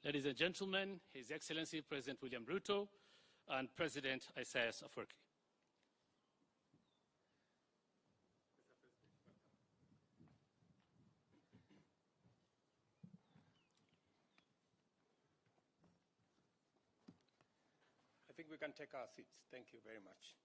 Ladies and gentlemen, His Excellency President William Ruto and President Isaias Afwerki. I think we can take our seats. Thank you very much.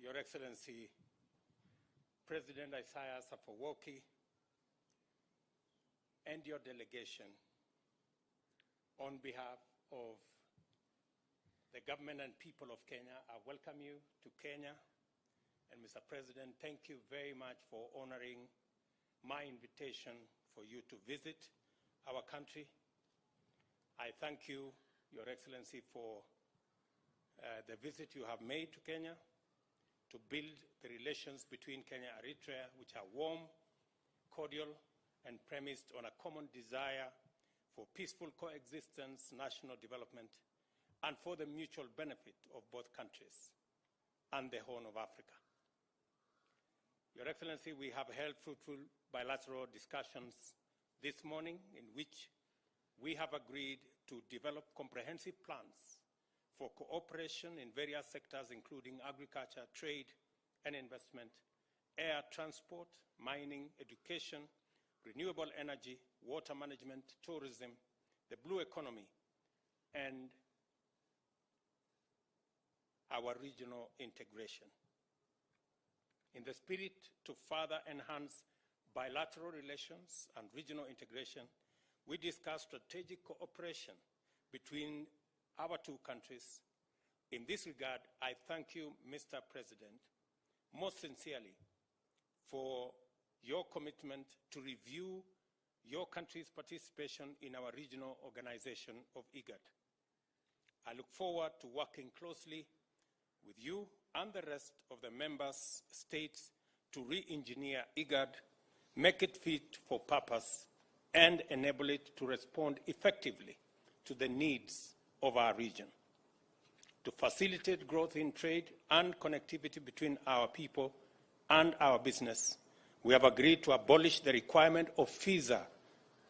Your Excellency, President Isaias Afwerki, and your delegation, on behalf of the government and people of Kenya, I welcome you to Kenya. And Mr. President, thank you very much for honoring my invitation for you to visit our country. I thank you, Your Excellency, for the visit you have made to Kenya to build the relations between Kenya and Eritrea, which are warm, cordial, and premised on a common desire for peaceful coexistence, national development, and for the mutual benefit of both countries and the Horn of Africa. Your Excellency, we have held fruitful bilateral discussions this morning in which we have agreed to develop comprehensive plans for cooperation in various sectors, including agriculture, trade and investment, air transport, mining, education, renewable energy, water management, tourism, the blue economy, and our regional integration. In the spirit to further enhance bilateral relations and regional integration, we discussed strategic cooperation between our two countries. In this regard, I thank you, Mr. President, most sincerely for your commitment to review your country's participation in our regional organization of IGAD. I look forward to working closely with you and the rest of the member states to re-engineer IGAD, make it fit for purpose, and enable it to respond effectively to the needs of our region. To facilitate growth in trade and connectivity between our people and our business, we have agreed to abolish the requirement of visa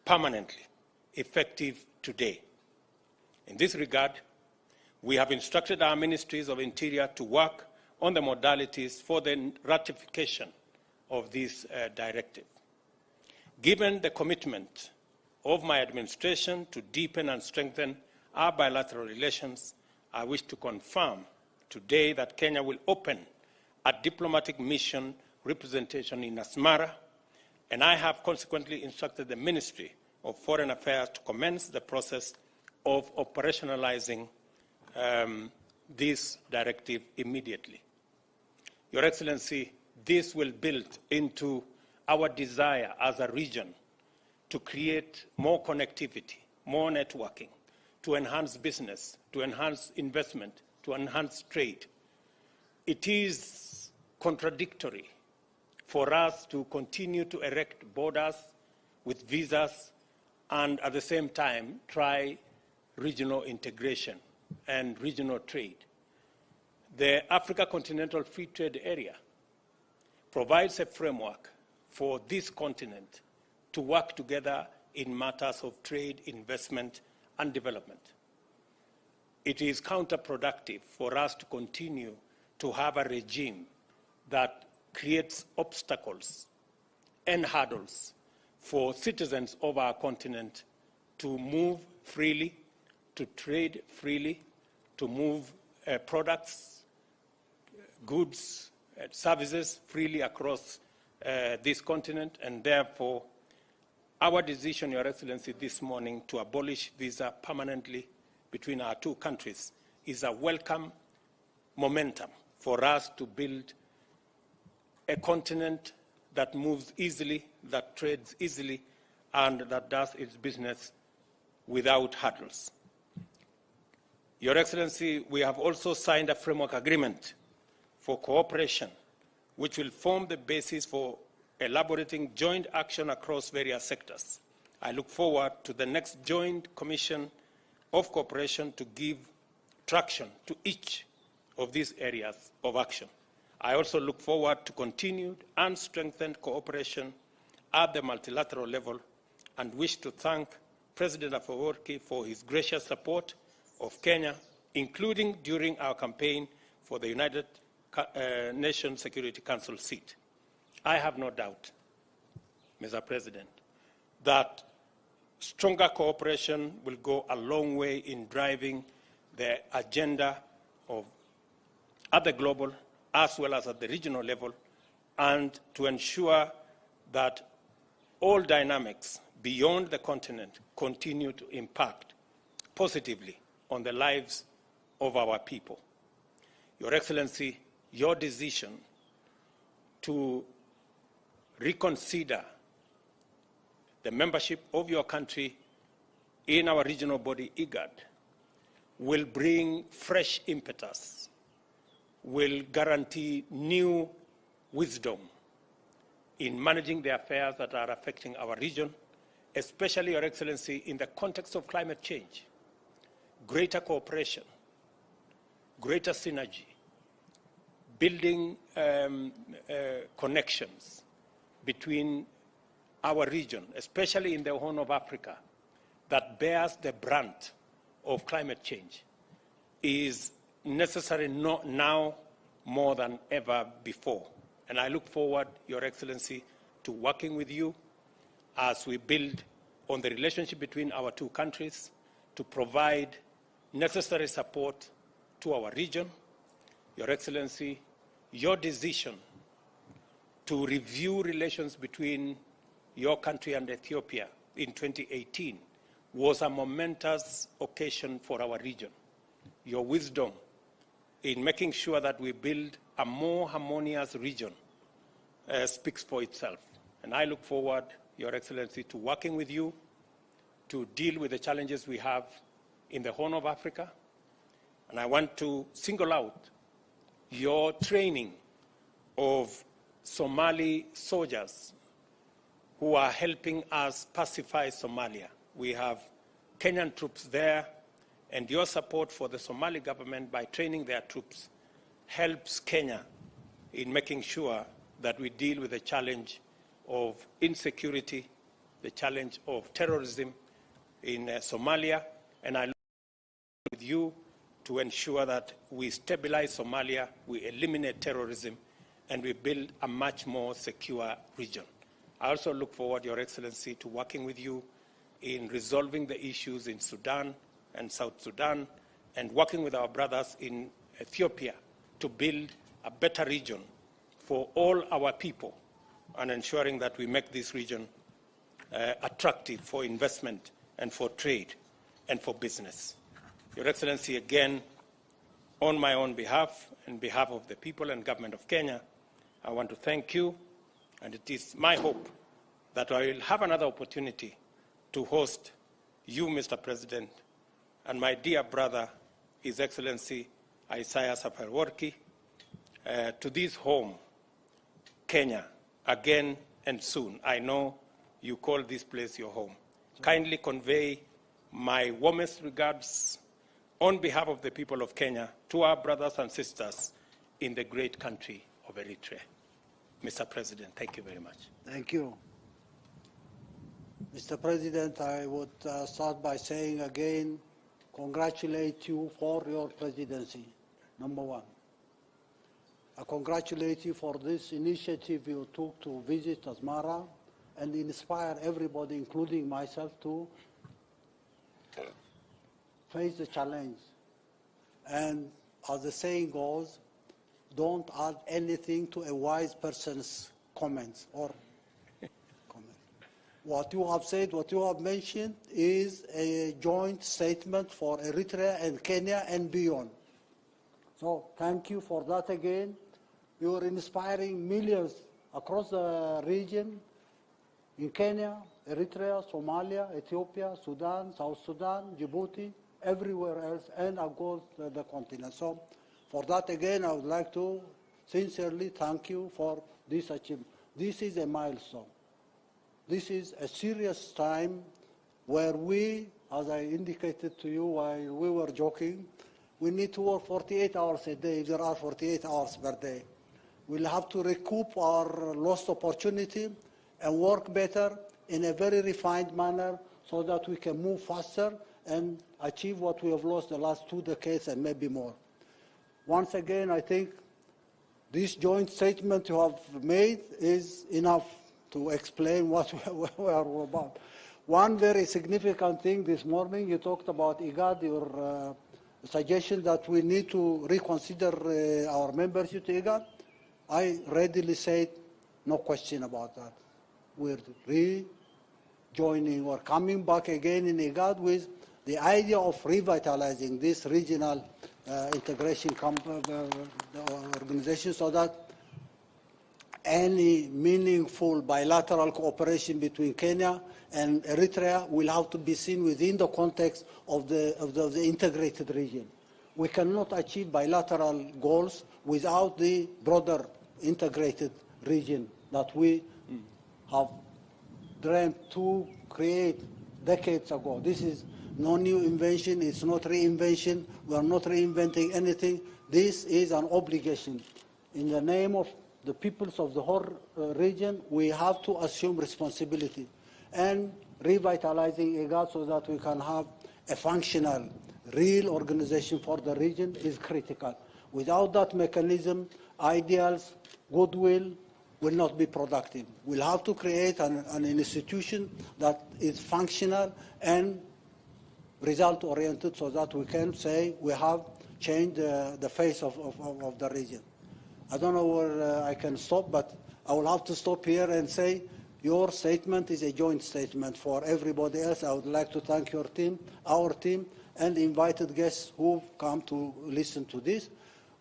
permanently, effective today. In this regard, we have instructed our ministries of Interior to work on the modalities for the ratification of this directive. Given the commitment of my administration to deepen and strengthen our bilateral relations, I wish to confirm today that Kenya will open a diplomatic mission representation in Asmara, and I have consequently instructed the Ministry of Foreign Affairs to commence the process of operationalizing this directive immediately. Your Excellency, this will build into our desire as a region to create more connectivity, more networking, to enhance business, to enhance investment, to enhance trade. It is contradictory for us to continue to erect borders with visas and at the same time try regional integration and regional trade. The Africa Continental Free Trade Area provides a framework for this continent to work together in matters of trade, investment, and development. It is counterproductive for us to continue to have a regime that creates obstacles and hurdles for citizens of our continent to move freely, to trade freely, to move products, goods, services freely across this continent, and therefore our decision, Your Excellency, this morning to abolish visa permanently between our two countries is a welcome momentum for us to build a continent that moves easily, that trades easily, and that does its business without hurdles. Your Excellency, we have also signed a framework agreement for cooperation, which will form the basis for elaborating joint action across various sectors. I look forward to the next joint commission of cooperation to give traction to each of these areas of action. I also look forward to continued and strengthened cooperation at the multilateral level and wish to thank President Afewerki for his gracious support of Kenya, including during our campaign for the United Nations Security Council seat. I have no doubt, Mr. President, that stronger cooperation will go a long way in driving the agenda of at the global as well as at the regional level, and to ensure that all dynamics beyond the continent continue to impact positively on the lives of our people. Your Excellency, your decision to reconsider the membership of your country in our regional body, IGAD, will bring fresh impetus, will guarantee new wisdom in managing the affairs that are affecting our region, especially, Your Excellency, in the context of climate change. Greater cooperation, greater synergy, building connections between our region, especially in the Horn of Africa, that bears the brunt of climate change, is necessary now more than ever before. And I look forward, Your Excellency, to working with you as we build on the relationship between our two countries to provide necessary support to our region. Your Excellency, your decision to review relations between your country and Ethiopia in 2018 was a momentous occasion for our region. Your wisdom in making sure that we build a more harmonious region speaks for itself. And I look forward, Your Excellency, to working with you to deal with the challenges we have in the Horn of Africa. And I want to single out your training of Somali soldiers who are helping us pacify Somalia. We have Kenyan troops there, and your support for the Somali government by training their troops helps Kenya in making sure that we deal with the challenge of insecurity, the challenge of terrorism in Somalia, and I look with you to ensure that we stabilize Somalia, we eliminate terrorism, and we build a much more secure region. I also look forward, Your Excellency, to working with you in resolving the issues in Sudan and South Sudan, and working with our brothers in Ethiopia to build a better region for all our people, and ensuring that we make this region attractive for investment and for trade and for business. Your Excellency, again, on my own behalf and behalf of the people and government of Kenya, I want to thank you, and it is my hope that I will have another opportunity to host you, Mr. President, and my dear brother, His Excellency Isaias Afewerki, to this home, Kenya, again and soon. I know you call this place your home. Kindly convey my warmest regards on behalf of the people of Kenya to our brothers and sisters in the great country of Eritrea. Mr. President, thank you very much. Thank you. Mr. President, I would start by saying again, congratulate you for your presidency, number one. I congratulate you for this initiative you took to visit Asmara and inspire everybody, including myself, to face the challenge. And as the saying goes, don't add anything to a wise person's comments or comment. What you have said, what you have mentioned is a joint statement for Eritrea and Kenya and beyond. So thank you for that again. You are inspiring millions across the region in Kenya, Eritrea, Somalia, Ethiopia, Sudan, South Sudan, Djibouti, everywhere else, and across the continent. So for that, again, I would like to sincerely thank you for this achievement. This is a milestone. This is a serious time where we, as I indicated to you while we were joking, we need to work 48 hours a day if there are 48 hours per day. We'll have to recoup our lost opportunity and work better in a very refined manner so that we can move faster and achieve what we have lost the last 2 decades and maybe more. Once again, I think this joint statement you have made is enough to explain what we are all about. One very significant thing this morning, you talked about IGAD, your suggestion that we need to reconsider our membership to IGAD. I readily said, no question about that. We're rejoining or coming back again in IGAD with the idea of revitalizing this regional integration organization so that any meaningful bilateral cooperation between Kenya and Eritrea will have to be seen within the context of the integrated region. We cannot achieve bilateral goals without the broader integrated region that we have dreamt to create decades ago. This is no new invention, it's not reinvention, we are not reinventing anything. This is an obligation. In the name of the peoples of the whole region, we have to assume responsibility and revitalizing IGAD so that we can have a functional, real organization for the region is critical. Without that mechanism, ideals, goodwill will not be productive. We'll have to create an institution that is functional and result-oriented so that we can say we have changed the face of the region. I don't know where I can stop, but I will have to stop here and say your statement is a joint statement for everybody else. I would like to thank your team, our team, and the invited guests who've come to listen to this.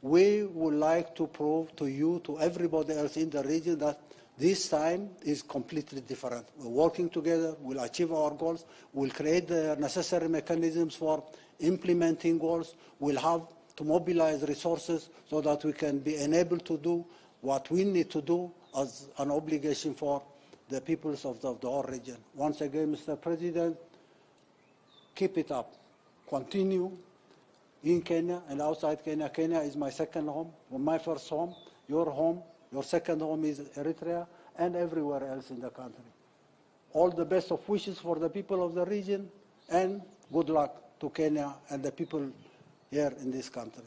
We would like to prove to you, to everybody else in the region, that this time is completely different. We're working together, we'll achieve our goals, we'll create the necessary mechanisms for implementing goals, we'll have to mobilize resources so that we can be enabled to do what we need to do as an obligation for the peoples of the whole region. Once again, Mr. President, keep it up. Continue in Kenya and outside Kenya. Kenya is my second home, my first home, your second home is Eritrea, and everywhere else in the country. All the best of wishes for the people of the region, and good luck to Kenya and the people here in this country.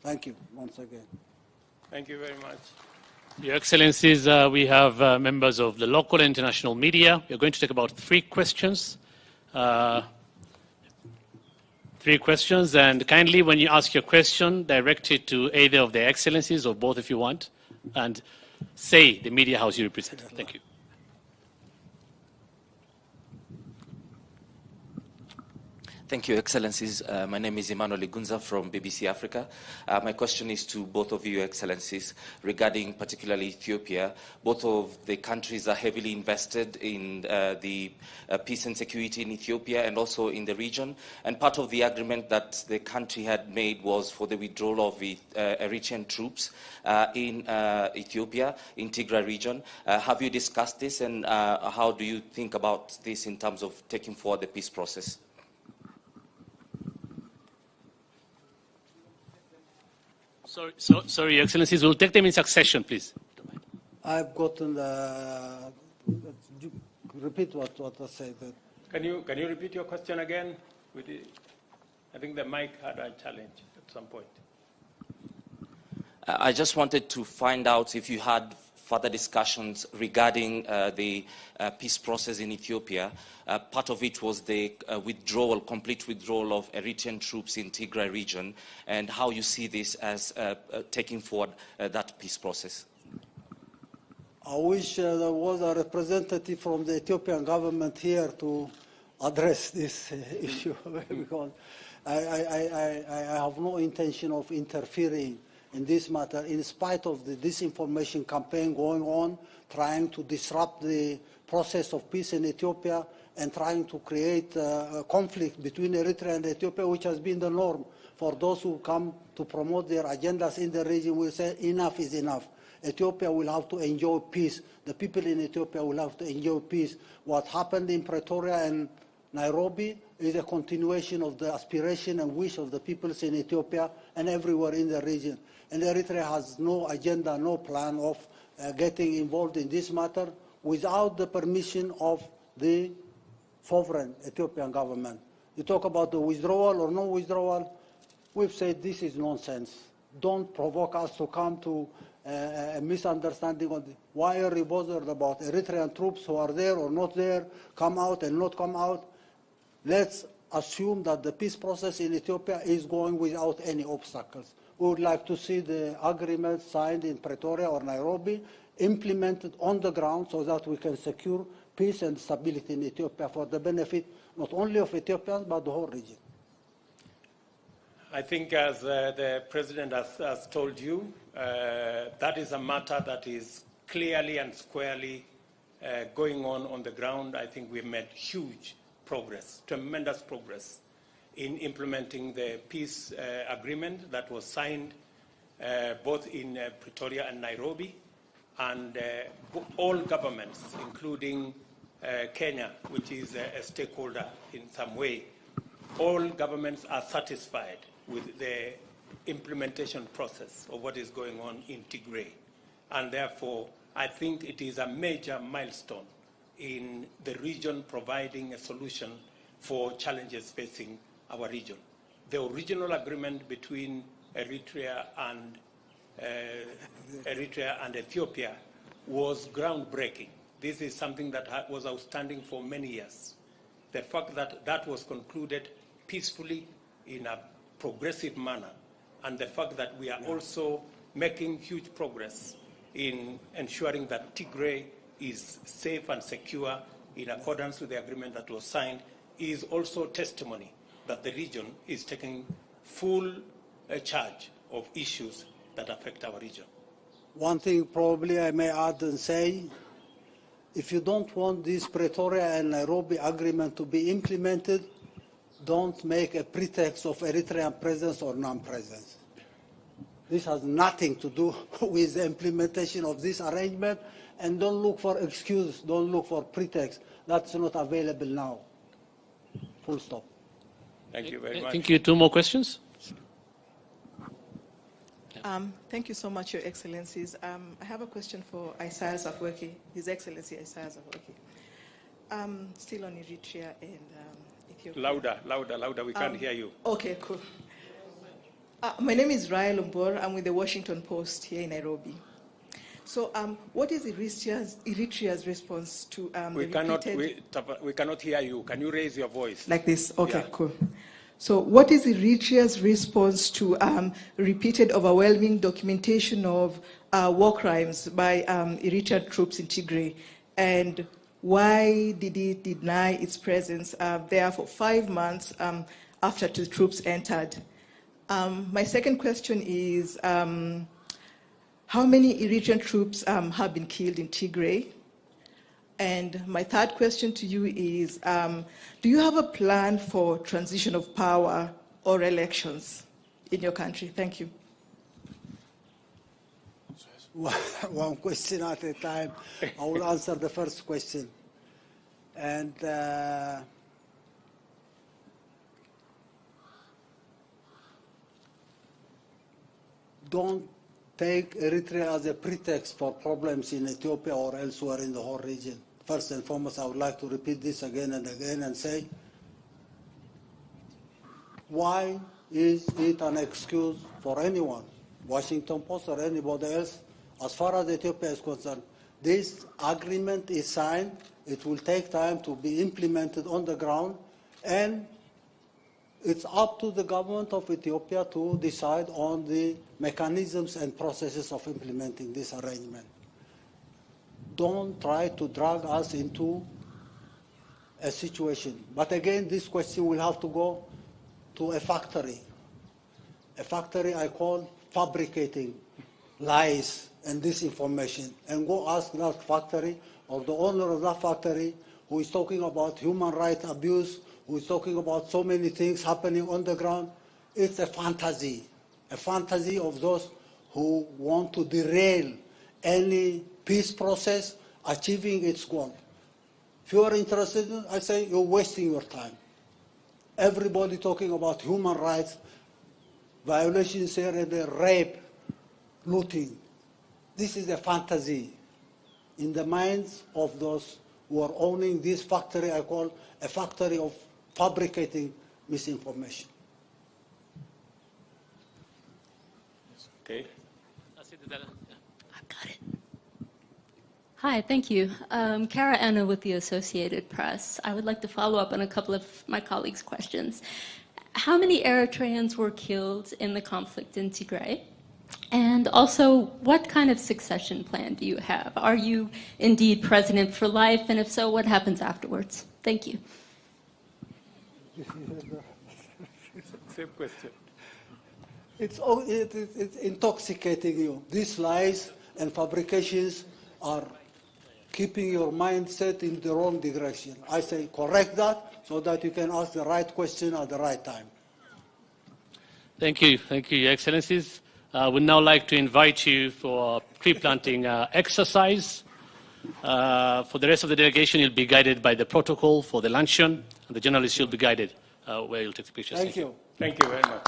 Thank you once again. Thank you very much. Your Excellencies, we have members of the local and international media. We are going to take about 3 questions. 3 questions, and kindly, when you ask your question, direct it to either of their Excellencies or both if you want, and say the media house you represent. Thank you. Thank you, Excellencies. My name is Emmanuel Igunza from BBC Africa. My question is to both of you, Excellencies, regarding particularly Ethiopia. Both of the countries are heavily invested in the peace and security in Ethiopia and also in the region. And part of the agreement that the country had made was for the withdrawal of Eritrean troops in Ethiopia, in Tigray region. Have you discussed this, and how do you think about this in terms of taking forward the peace process? Sorry, Your Excellencies, we'll take them in succession, please. I've gotten the... Repeat what I said. Can you repeat your question again? I think the mic had a challenge at some point. I just wanted to find out if you had further discussions regarding the peace process in Ethiopia. Part of it was the complete withdrawal of Eritrean troops in Tigray region, and how you see this as taking forward that peace process. I wish there was a representative from the Ethiopian government here to address this issue, because I have no intention of interfering in this matter, in spite of the disinformation campaign going on, trying to disrupt the process of peace in Ethiopia and trying to create a conflict between Eritrea and Ethiopia, which has been the norm for those who come to promote their agendas in the region. We say enough is enough. Ethiopia will have to enjoy peace. The people in Ethiopia will have to enjoy peace. What happened in Pretoria and Nairobi is a continuation of the aspiration and wish of the peoples in Ethiopia and everywhere in the region. And Eritrea has no agenda, no plan of getting involved in this matter without the permission of the sovereign Ethiopian government. You talk about the withdrawal or no withdrawal. We've said this is nonsense. Don't provoke us to come to a misunderstanding on why are you bothered about Eritrean troops who are there or not there, come out and not come out. Let's assume that the peace process in Ethiopia is going without any obstacles. We would like to see the agreement signed in Pretoria or Nairobi implemented on the ground so that we can secure peace and stability in Ethiopia for the benefit not only of Ethiopians but the whole region. I think as the President has told you, that is a matter that is clearly and squarely going on the ground. I think we've made huge progress, tremendous progress in implementing the peace agreement that was signed both in Pretoria and Nairobi, and all governments, including Kenya, which is a stakeholder in some way, all governments are satisfied with the implementation process of what is going on in Tigray. And therefore, I think it is a major milestone in the region providing a solution for challenges facing our region. The original agreement between Eritrea and Ethiopia was groundbreaking. This is something that was outstanding for many years. The fact that that was concluded peacefully in a progressive manner, and the fact that we are also making huge progress in ensuring that Tigray is safe and secure in accordance with the agreement that was signed is also testimony that the region is taking full charge of issues that affect our region. One thing probably I may add and say, if you don't want this Pretoria and Nairobi agreement to be implemented, don't make a pretext of Eritrean presence or non-presence. This has nothing to do with the implementation of this arrangement, and don't look for excuse, don't look for pretext. That's not available now. Full stop. Thank you very much. Thank you. Two more questions? Thank you so much, Your Excellencies. I have a question for Isaias Afwerki, His Excellency Isaias Afwerki. Still on Eritrea and Ethiopia. Louder. We can't hear you. Okay, cool. My name is Rael Umbor. I'm with the Washington Post here in Nairobi. So what is Eritrea's response to we cannot hear you. Can you raise your voice? Like this? Okay, Yeah. Cool. So what is Eritrea's response to repeated overwhelming documentation of war crimes by Eritrean troops in Tigray? And why did it deny its presence there for 5 months after the troops entered? My second question is, how many Eritrean troops have been killed in Tigray? And my third question to you is, do you have a plan for transition of power or elections in your country? Thank you. One question at a time. I will answer the first question. And don't take Eritrea as a pretext for problems in Ethiopia or elsewhere in the whole region. First and foremost, I would like to repeat this again and again and say, why is it an excuse for anyone, Washington Post or anybody else, as far as Ethiopia is concerned? This agreement is signed. It will take time to be implemented on the ground, and it's up to the government of Ethiopia to decide on the mechanisms and processes of implementing this arrangement. Don't try to drag us into a situation. But again, this question will have to go to a factory. A factory I call fabricating lies and disinformation. And go ask that factory or the owner of that factory who is talking about human rights abuse, who is talking about so many things happening on the ground. It's a fantasy of those who want to derail any peace process achieving its goal. If you are interested, I say you're wasting your time. everybody talking about human rights, violations here and there, rape, looting. This is a fantasy in the minds of those who are owning this factory I call a factory of fabricating misinformation. Okay. I've got it. Hi, thank you. Kara Anna with the Associated Press. I would like to follow up on a couple of my colleagues' questions. How many Eritreans were killed in the conflict in Tigray? And also, what kind of succession plan do you have? Are you indeed president for life? And if so, what happens afterwards? Thank you. Same question. It's intoxicating you. These lies and fabrications are keeping your mindset in the wrong direction. I say correct that so that you can ask the right question at the right time. Thank you, Your Excellencies. I would now like to invite you for a tree planting exercise. For the rest of the delegation, you'll be guided by the protocol for the luncheon, and the journalists will be guided where you'll take the pictures. Thank you. Thank you very much.